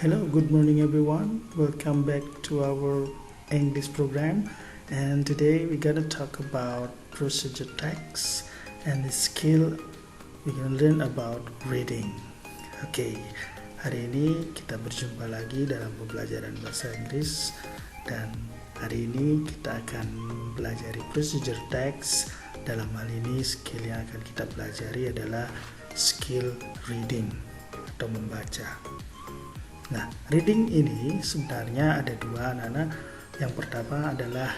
Hello, good morning everyone. Welcome back to our English program. And today we're gonna talk about procedure text and the skill we're gonna learn about reading. Oke, hari ini kita berjumpa lagi dalam pembelajaran bahasa Inggris dan hari ini kita akan belajar procedure text. Dalam hal ini skill yang akan kita pelajari adalah skill reading atau membaca. Nah, reading ini sebenarnya ada dua, anak-anak. Yang pertama adalah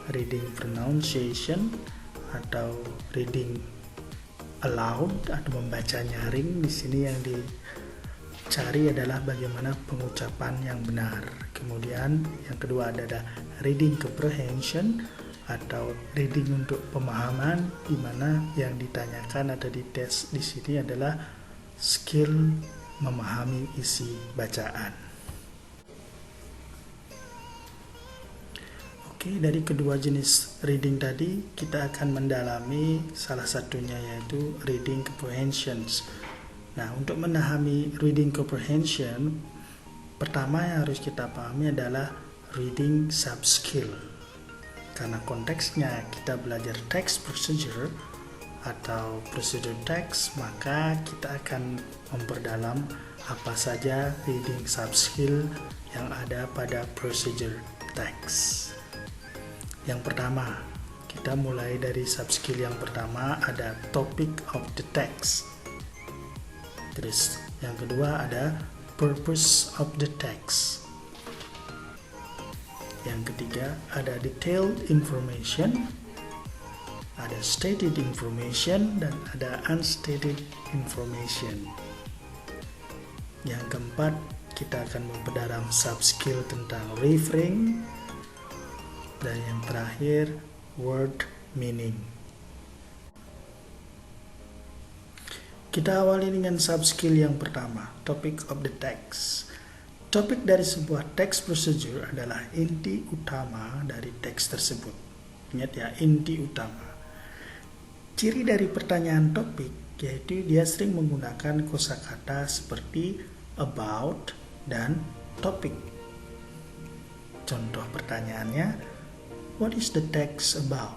reading pronunciation atau reading aloud atau membaca nyaring. Di sini yang dicari adalah bagaimana pengucapan yang benar. Kemudian yang kedua adalah reading comprehension atau reading untuk pemahaman, di mana yang ditanyakan atau dites di sini adalah skill memahami isi bacaan. Oke, dari kedua jenis reading tadi kita akan mendalami salah satunya yaitu reading comprehensions. Nah, untuk memahami reading comprehension, pertama yang harus kita pahami adalah reading sub skill. Karena konteksnya kita belajar text procedure atau procedure text, maka kita akan memperdalam apa saja reading sub skill yang ada pada procedure text. Yang pertama, kita mulai dari sub skill yang pertama ada topic of the text. Terus yang kedua ada purpose of the text. Yang ketiga ada detailed information, ada stated information, dan ada unstated information. Yang keempat, kita akan memperdalam sub skill tentang referring, dan yang terakhir word meaning. Kita awali dengan sub skill yang pertama, topic of the text. Topik dari sebuah text procedure adalah inti utama dari teks tersebut. Ingat ya, inti utama. Ciri dari pertanyaan topik yaitu dia sering menggunakan kosakata seperti about dan topic. Contoh pertanyaannya, what is the text about?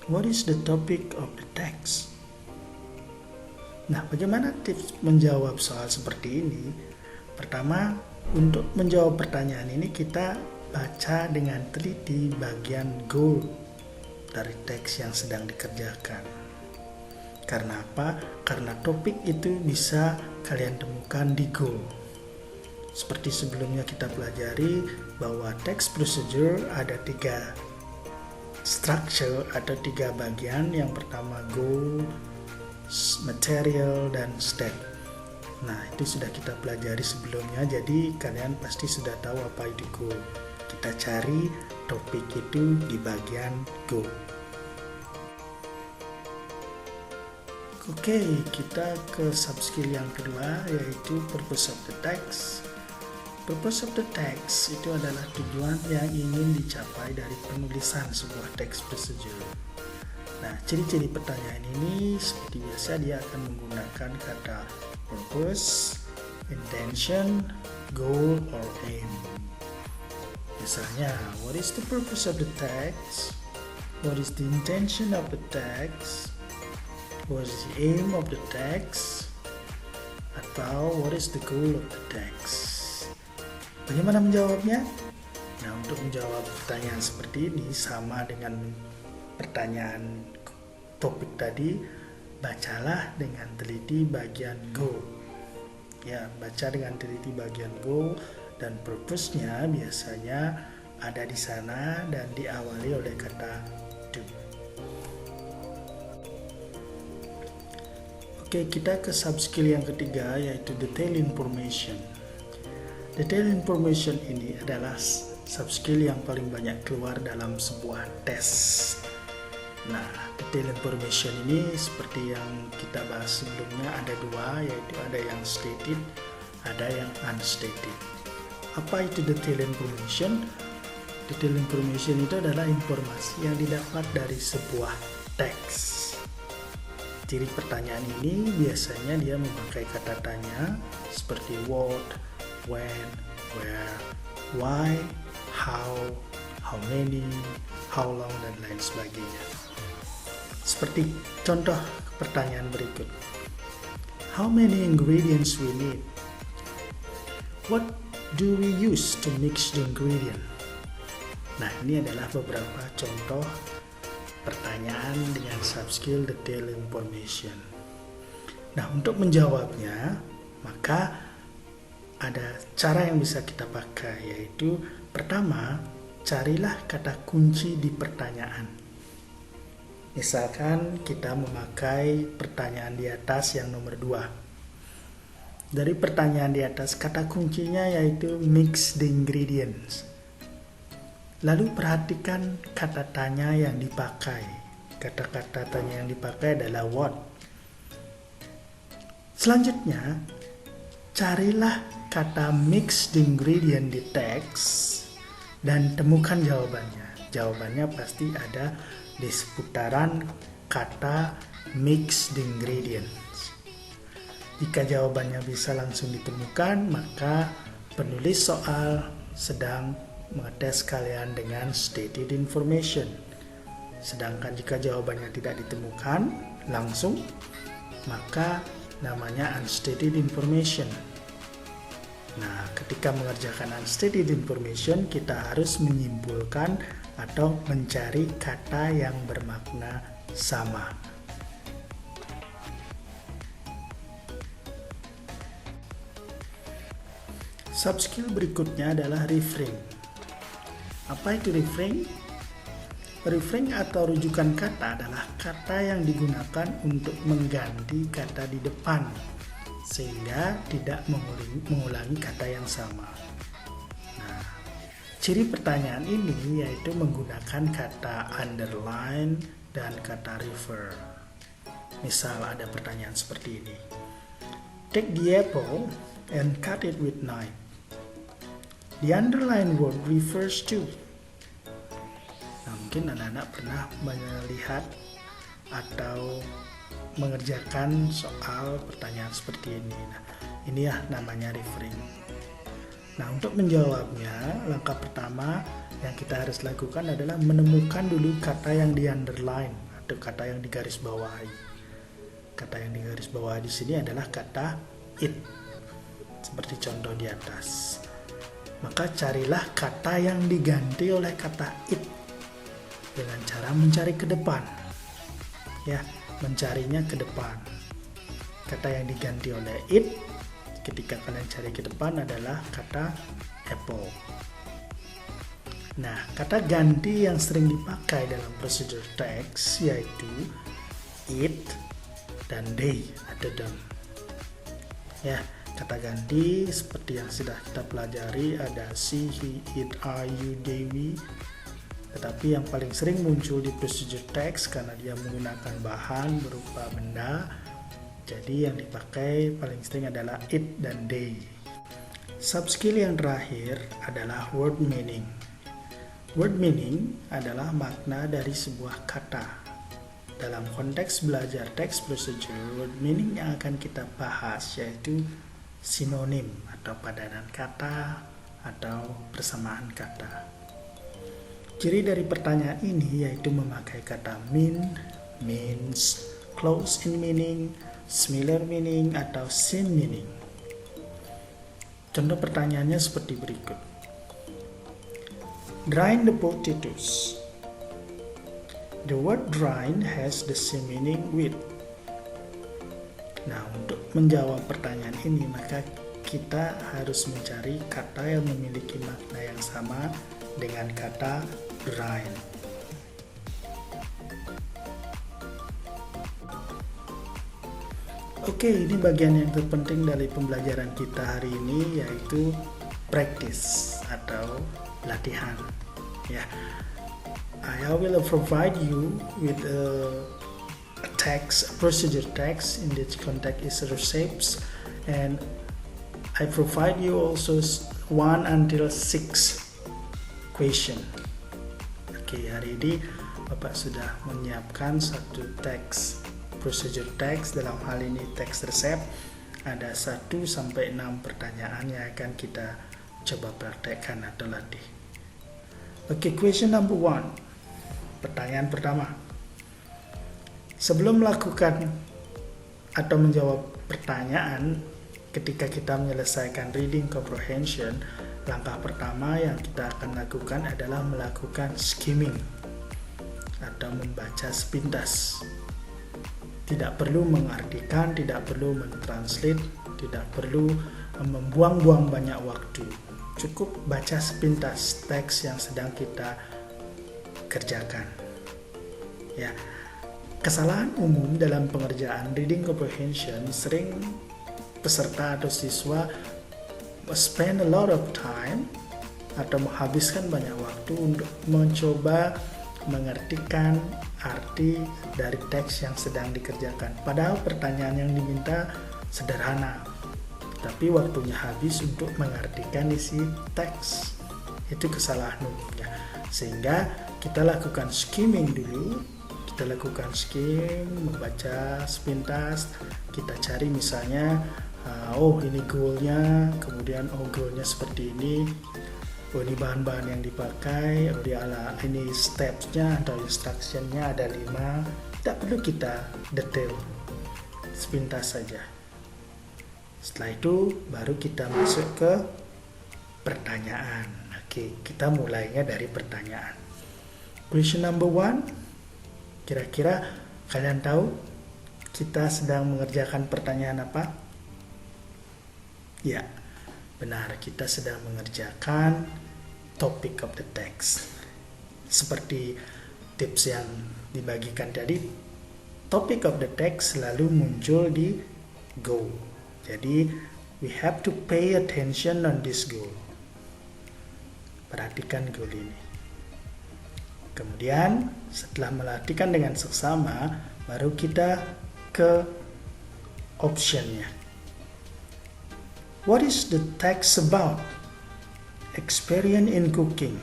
What is the topic of the text? Nah, bagaimana tips menjawab soal seperti ini? Pertama, untuk menjawab pertanyaan ini kita baca dengan teliti bagian goal dari teks yang sedang dikerjakan. Karena apa? Karena topik itu bisa kalian temukan di goal. Seperti sebelumnya kita pelajari bahwa text procedure ada 3 structure atau 3 bagian. Yang pertama goal, material, dan step. Nah, itu sudah kita pelajari sebelumnya, jadi kalian pasti sudah tahu apa itu goal. Kita cari topik itu di bagian go. Oke, kita ke sub skill yang kedua yaitu purpose of the text. Purpose of the text itu adalah tujuan yang ingin dicapai dari penulisan sebuah text procedure. Nah, ciri-ciri pertanyaan ini seperti biasa dia akan menggunakan kata purpose, intention, goal, or aim. Misalnya, what is the purpose of the text? What is the intention of the text? What is the aim of the text? Atau what is the goal of the text? Bagaimana menjawabnya? Nah, untuk menjawab pertanyaan seperti ini sama dengan pertanyaan topik tadi, bacalah dengan teliti bagian goal. Ya, baca dengan teliti bagian goal. Dan purpose-nya biasanya ada di sana dan diawali oleh kata do. Oke, kita ke sub skill yang ketiga yaitu detail information. Detail information ini adalah sub skill yang paling banyak keluar dalam sebuah tes. Nah, detail information ini seperti yang kita bahas sebelumnya ada 2, yaitu ada yang stated, ada yang unstated. Apa itu detail information? Detail information itu adalah informasi yang didapat dari sebuah teks. Ciri pertanyaan ini biasanya dia memakai kata tanya seperti what, when, where, why, how many, how long, dan lain sebagainya. Seperti contoh pertanyaan berikut. How many ingredients we need? What do we use to mix the ingredient? Nah, ini adalah beberapa contoh pertanyaan dengan subskill detail information. Nah, untuk menjawabnya, maka ada cara yang bisa kita pakai, yaitu pertama, carilah kata kunci di pertanyaan. Misalkan kita memakai pertanyaan di atas yang nomor 2. Dari pertanyaan di atas, kata kuncinya yaitu mix the ingredients. Lalu perhatikan kata tanya yang dipakai. Kata-kata tanya yang dipakai adalah what. Selanjutnya, carilah kata mix the ingredient di teks dan temukan jawabannya. Jawabannya pasti ada di seputaran kata mix the ingredients. Jika jawabannya bisa langsung ditemukan, maka penulis soal sedang mengetes kalian dengan stated information. Sedangkan jika jawabannya tidak ditemukan langsung, maka namanya unstated information. Nah, ketika mengerjakan unstated information, kita harus menyimpulkan atau mencari kata yang bermakna sama. Subskill berikutnya adalah reframe. Apa itu reframe? Reframe atau rujukan kata adalah kata yang digunakan untuk mengganti kata di depan sehingga tidak mengulangi kata yang sama. Nah, ciri pertanyaan ini yaitu menggunakan kata underline dan kata refer. Misal ada pertanyaan seperti ini. Take the apple and cut it with knife. The underlined word refers to. Nah, mungkin anak-anak pernah melihat atau mengerjakan soal pertanyaan seperti ini. Nah, ini ya namanya reframe. Nah, untuk menjawabnya, langkah pertama yang kita harus lakukan adalah menemukan dulu kata yang di underline atau kata yang digaris bawahi. Kata yang digaris bawahi di sini adalah kata it, seperti contoh di atas. Maka carilah kata yang diganti oleh kata it dengan cara mencari ke depan. Ya, mencarinya ke depan. Kata yang diganti oleh it ketika kalian cari ke depan adalah kata apple. Nah, kata ganti yang sering dipakai dalam procedure text yaitu it dan they atau them. Ya, kata ganti seperti yang sudah kita pelajari ada she, he, it, I, you, they, we. Tetapi yang paling sering muncul di procedure text karena dia menggunakan bahan berupa benda. Jadi yang dipakai paling sering adalah it dan they. Subskill yang terakhir adalah word meaning. Word meaning adalah makna dari sebuah kata. Dalam konteks belajar text procedure, word meaning yang akan kita bahas yaitu sinonim atau padanan kata atau persamaan kata. Ciri dari pertanyaan ini yaitu memakai kata mean, means, close in meaning, similar meaning, atau same meaning. Contoh pertanyaannya seperti berikut. Drain the potatoes. The word drain has the same meaning with. Nah, untuk menjawab pertanyaan ini, maka kita harus mencari kata yang memiliki makna yang sama dengan kata drain. Oke, ini bagian yang terpenting dari pembelajaran kita hari ini yaitu practice atau latihan. Ya, I will provide you with a text, procedure text. In this context is recipes, and I provide you also 1 until 6 question. Oke, hari ini Bapak sudah menyiapkan satu teks procedure text, dalam hal ini text receipt, ada 1-6 pertanyaan yang akan kita coba praktekkan atau latih. Oke, question number 1. Pertanyaan pertama. Sebelum melakukan atau menjawab pertanyaan ketika kita menyelesaikan reading comprehension, langkah pertama yang kita akan lakukan adalah melakukan skimming atau membaca sepintas. Tidak perlu mengartikan, tidak perlu mentranslate, tidak perlu membuang-buang banyak waktu. Cukup baca sepintas teks yang sedang kita kerjakan. Ya, kesalahan umum dalam pengerjaan reading comprehension, sering peserta atau siswa spend a lot of time atau menghabiskan banyak waktu untuk mencoba mengartikan arti dari teks yang sedang dikerjakan. Padahal pertanyaan yang diminta sederhana, tapi waktunya habis untuk mengartikan isi teks. Itu kesalahan umumnya. Sehingga kita lakukan skimming dulu. Kita lakukan skim, membaca sepintas. Kita cari misalnya, ini goalnya, kemudian goalnya seperti ini. Ini bahan-bahan yang dipakai, ini stepsnya atau instructionnya ada 5. Tidak perlu kita detail, sepintas saja. Setelah itu baru kita masuk ke pertanyaan. Oke, kita mulainya dari pertanyaan. Question number 1. Kira-kira kalian tahu kita sedang mengerjakan pertanyaan apa? Ya, benar, kita sedang mengerjakan topic of the text. Seperti tips yang dibagikan tadi, topic of the text selalu muncul di goal. Jadi, we have to pay attention on this goal. Perhatikan goal ini. Kemudian, setelah melatihkan dengan seksama, baru kita ke optionnya. What is the text about? Experience in cooking.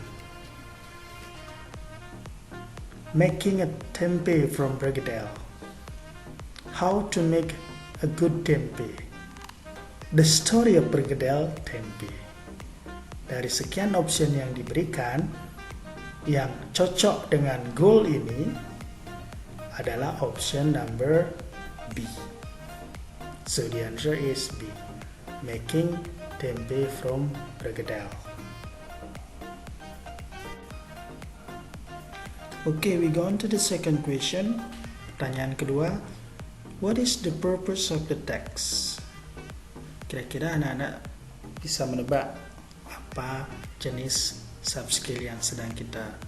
Making a tempeh from bergedel. How to make a good tempeh. The story of bergedel tempeh. Dari sekian option yang diberikan, yang cocok dengan goal ini adalah option number B. So the answer is B. Making tempeh from bergedel. Okay, we go on to the second question. Pertanyaan kedua, what is the purpose of the text? Kira-kira anak-anak bisa menebak apa jenis subskill yang sedang kita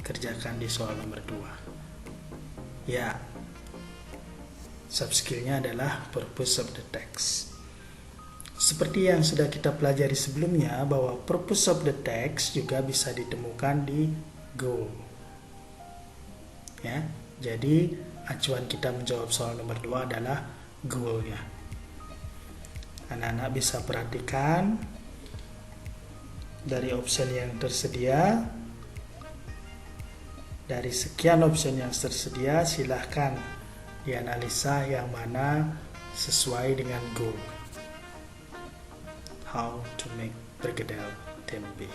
kerjakan di soal nomor 2? Ya, subskillnya adalah purpose of the text. Seperti yang sudah kita pelajari sebelumnya, bahwa purpose of the text juga bisa ditemukan di goal. Ya, jadi acuan kita menjawab soal nomor 2 adalah goalnya. Anak-anak bisa perhatikan dari option yang tersedia. Dari sekian option yang tersedia, silahkan dianalisa yang mana sesuai dengan goal. How to make bergedel tempeh.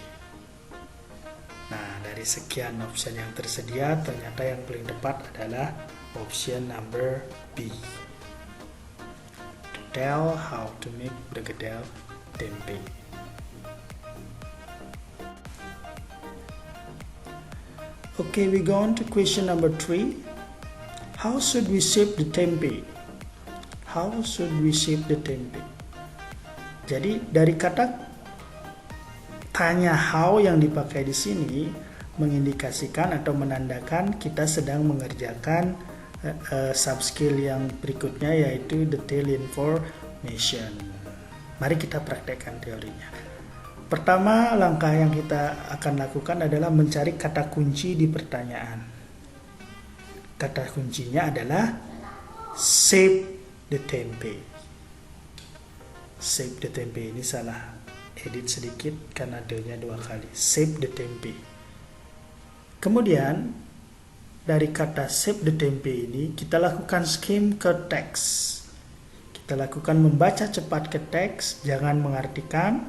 Nah, dari sekian option yang tersedia, ternyata yang paling tepat adalah option number B. To tell how to make bergedel tempeh. Okay, we go on to question number 3. How should we shape the tempeh? How should we shape the tempeh? Jadi dari kata tanya how yang dipakai di sini mengindikasikan atau menandakan kita sedang mengerjakan subskill yang berikutnya, yaitu detail information. Mari kita praktekkan teorinya. Pertama, langkah yang kita akan lakukan adalah mencari kata kunci di pertanyaan. Kata kuncinya adalah shape the tempeh. Shape the tempeh ini salah edit sedikit karena D-nya 2 kali. Shape the tempeh. Kemudian dari kata shape the tempe ini, kita lakukan skim ke teks. Kita lakukan membaca cepat ke teks, jangan mengartikan.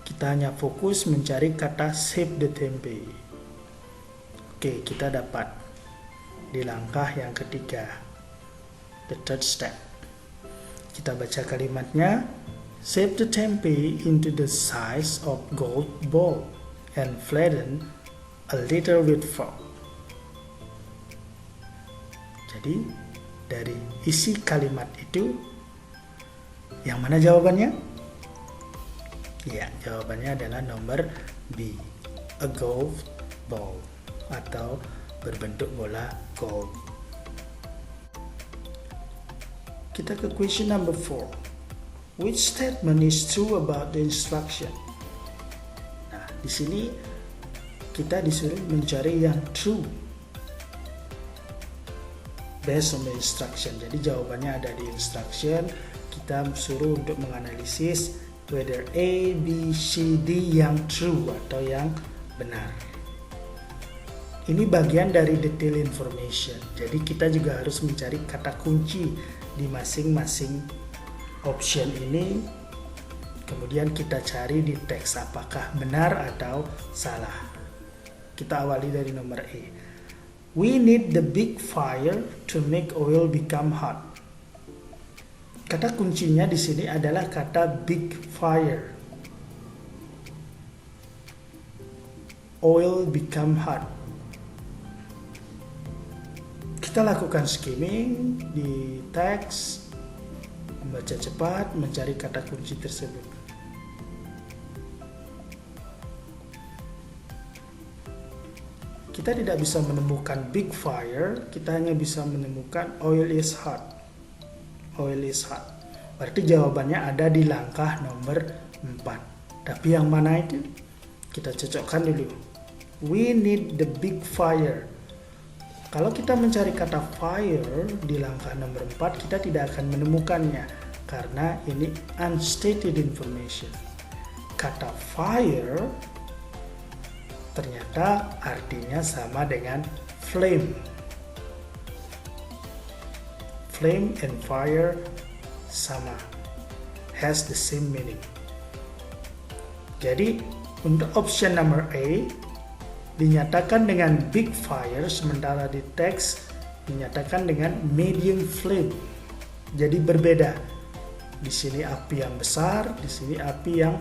Kita hanya fokus mencari kata shape the tempe. Oke, kita dapat di langkah yang ketiga, the third step. Kita baca kalimatnya. Shape the tempe into the size of golf ball and flatten a little with fork. Jadi dari isi kalimat itu, yang mana jawabannya? Ya, jawabannya adalah nomor B, a golf ball, atau berbentuk bola golf. Kita ke question number 4. Which statement is true about the instruction? Nah, di sini kita disuruh mencari yang true based on the instruction. Jadi jawabannya ada di instruction. Kita suruh untuk menganalisis whether A, B, C, D yang true atau yang benar. Ini bagian dari detail information. Jadi kita juga harus mencari kata kunci di masing-masing option ini. Kemudian kita cari di teks apakah benar atau salah. Kita awali dari nomor A. We need the big fire to make oil become hot. Kata kuncinya di sini adalah kata big fire. Oil become hot. Kita lakukan skimming di teks, membaca cepat, mencari kata kunci tersebut. Kita tidak bisa menemukan big fire, kita hanya bisa menemukan oil is hot. Oil is hot. Berarti jawabannya ada di langkah nomor 4. Tapi yang mana itu? Kita cocokkan dulu. We need the big fire. Kalau kita mencari kata fire di langkah nomor 4, kita tidak akan menemukannya karena ini unstated information. Kata fire ternyata artinya sama dengan flame. Flame and fire sama, has the same meaning. Jadi untuk option number A dinyatakan dengan big fire, sementara di teks dinyatakan dengan medium flame. Jadi berbeda. Di sini api yang besar, di sini api yang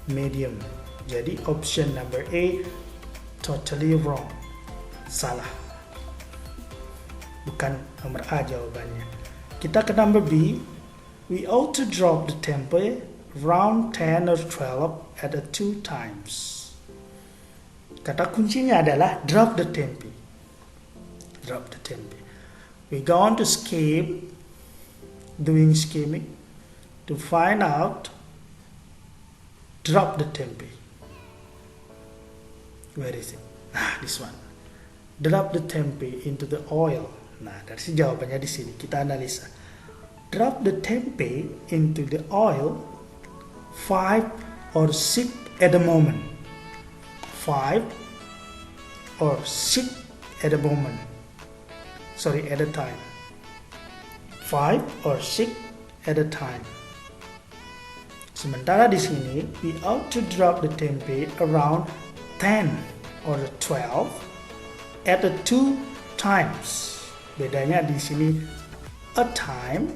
medium. Jadi option number A totally wrong. Salah. Bukan nomor A jawabannya. Kita ke number B. We ought to drop the tempe round 10 or 12 at a 2 times. Kata kuncinya adalah drop the tempe. Drop the tempe. We go on to skim, doing skimming, to find out drop the tempe. Where is it? This one. Drop the tempe into the oil. Nah, dari sini jawabannya di sini. Kita analisa. Drop the tempe into the oil 5 or 6 at the moment. 5 or 6 at a moment. Sorry, at a time. 5 or 6 at a time. Sementara di sini, we ought to drop the tempe around 10 or 12 at a 2 times. Bedanya di sini a time,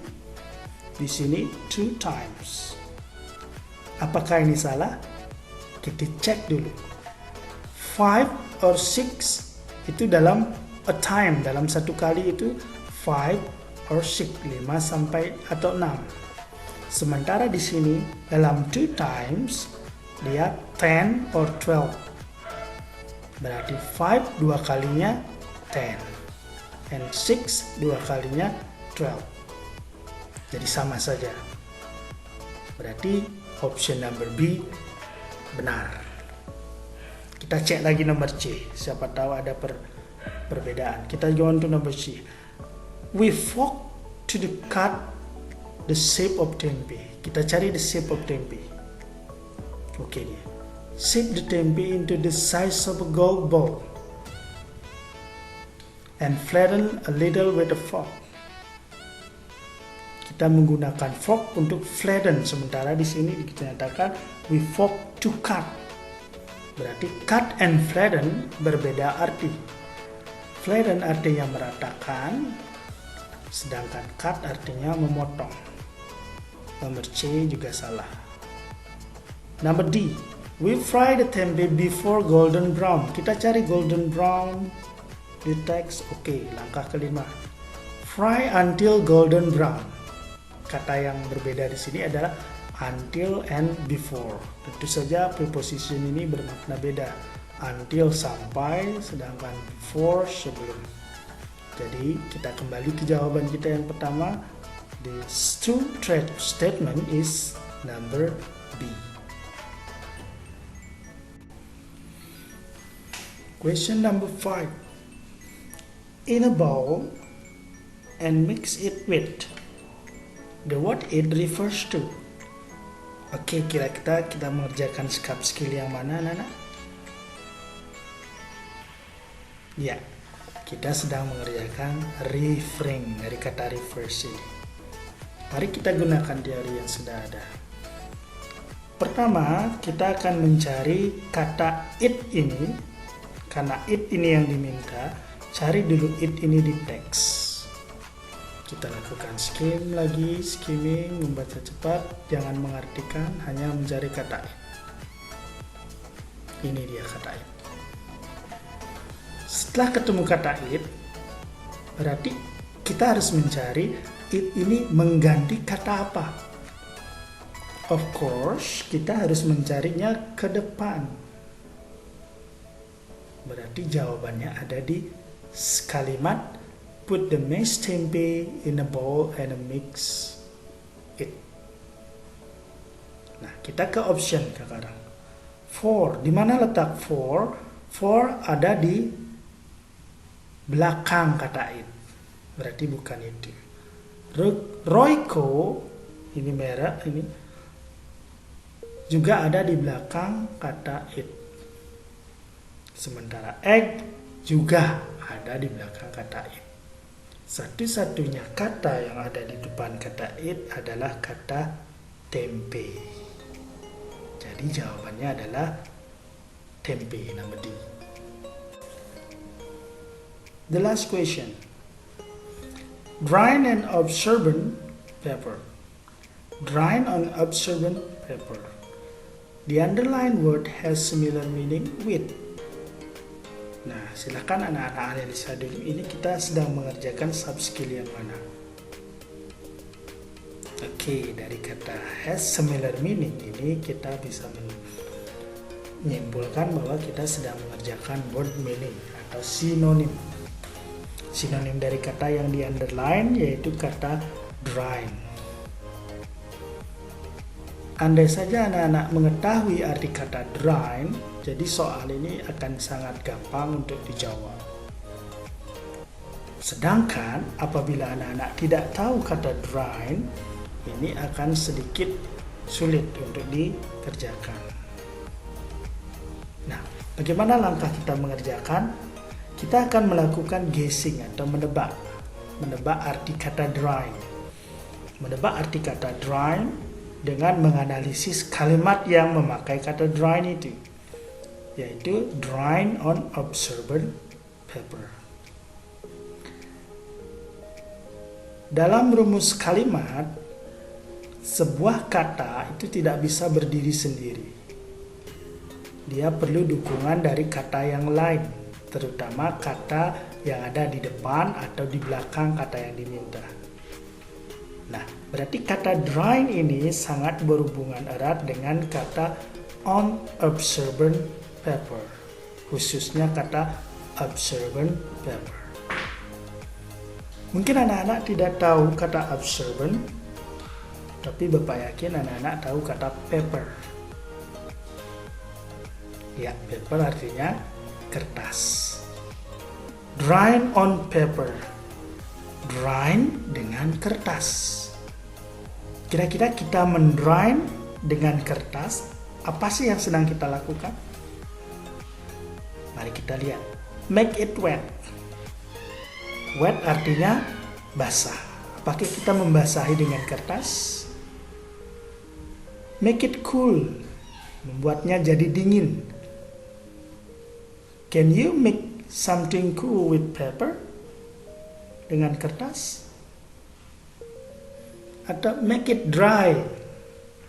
di sini 2 times. Apakah ini salah? Kita cek dulu. 5 or 6 itu dalam a time, dalam satu kali itu 5 or 6, 5 sampai atau 6. Sementara di sini dalam 2 times dia 10 or 12. Berarti 5 dua kalinya 10 and 6 dua kalinya 12. Jadi sama saja. Berarti option number B benar. Kita cek lagi nomor C. Siapa tahu ada perbedaan. Kita go on to number C. We fork to cut the shape of tempe. Kita cari the shape of tempe. Oke nih. Shape the tempe into the size of a golf ball and flatten a little with a fork. Kita menggunakan fork untuk flatten, sementara di sini dinyatakan we fork to cut. Berarti cut and flatten berbeda arti. Flatten artinya meratakan, sedangkan cut artinya memotong. Nomor C juga salah. Number D, we fry the tempe before golden brown. Kita cari golden brown di teks. Oke, langkah kelima. Fry until golden brown. Kata yang berbeda di sini adalah until and before. Tentu saja preposition ini bermakna beda. Until sampai, sedangkan before sebelum. Jadi kita kembali ke jawaban kita yang pertama. The true statement is number B. Question number 5. In a bowl and mix it with. The word it refers to. Oke, kira-kira kita mengerjakan skill yang mana, anak-anak? Ya, kita sedang mengerjakan refrain dari kata reverse ini. Mari kita gunakan teori yang sudah ada. Pertama, kita akan mencari kata it ini. Karena it ini yang diminta, cari dulu it ini di teks. Kita lakukan skimming, membaca cepat, jangan mengartikan, hanya mencari kata it. Ini dia kata it. Setelah ketemu kata it, berarti kita harus mencari it ini mengganti kata apa. Of course, kita harus mencarinya ke depan. Berarti jawabannya ada di kalimat put the mashed tempeh in a bowl and mix it. Nah, kita ke option sekarang. For, di mana letak for? For ada di belakang kata it. Berarti bukan itu. Royco, ini merah, ini juga ada di belakang kata it. Sementara egg juga ada di belakang kata it. Satu-satunya kata yang ada di depan kata it adalah kata tempe. Jadi jawabannya adalah tempe, nomor D. The last question. Drying and absorbent paper. Drying on absorbent paper. The underlined word has similar meaning with. Nah, silakan anak-anak analisa dulu. Ini kita sedang mengerjakan subskill yang mana? Oke, dari kata has similar meaning ini kita bisa menyimpulkan bahwa kita sedang mengerjakan word meaning atau sinonim. Sinonim dari kata yang di underline yaitu kata drying. Andai saja anak-anak mengetahui arti kata drying, jadi soal ini akan sangat gampang untuk dijawab. Sedangkan apabila anak-anak tidak tahu kata drying, ini akan sedikit sulit untuk dikerjakan. Nah, bagaimana langkah kita mengerjakan? Kita akan melakukan guessing atau menebak arti kata drying. Menebak arti kata drying dengan menganalisis kalimat yang memakai kata drying itu, yaitu drying on absorbent paper. Dalam rumus kalimat, sebuah kata itu tidak bisa berdiri sendiri. Dia perlu dukungan dari kata yang lain, terutama kata yang ada di depan atau di belakang kata yang diminta. Nah, berarti kata drying ini sangat berhubungan erat dengan kata on absorbent paper, khususnya kata absorbent paper. Mungkin anak-anak tidak tahu kata absorbent, tapi Bapak yakin anak-anak tahu kata paper. Ya, paper artinya kertas. Drying on paper. Drying dengan kertas. Kira-kira kita mendrying dengan kertas, apa sih yang sedang kita lakukan? Mari kita lihat. Make it wet. Wet artinya basah. Apakah kita membasahi dengan kertas? Make it cool, membuatnya jadi dingin. Can you make something cool with paper? Dengan kertas? Atau make it dry,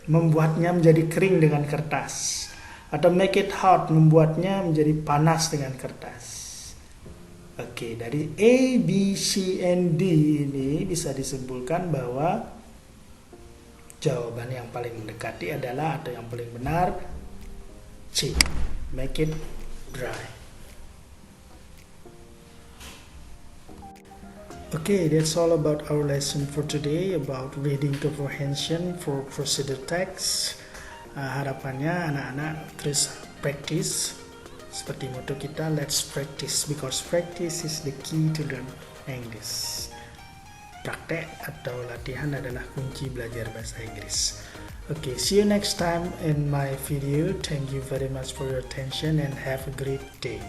membuatnya menjadi kering dengan kertas. Atau make it hot, membuatnya menjadi panas dengan kertas. Oke, dari A, B, C, and D ini bisa disimpulkan bahwa jawaban yang paling mendekati adalah, atau yang paling benar, C, make it dry. Okay, that's all about our lesson for today about reading comprehension for procedure text. Harapannya anak-anak terus practice. Seperti motto kita, let's practice, because practice is the key to learn English. Praktek atau latihan adalah kunci belajar bahasa Inggris. Okay, see you next time in my video. Thank you very much for your attention and have a great day.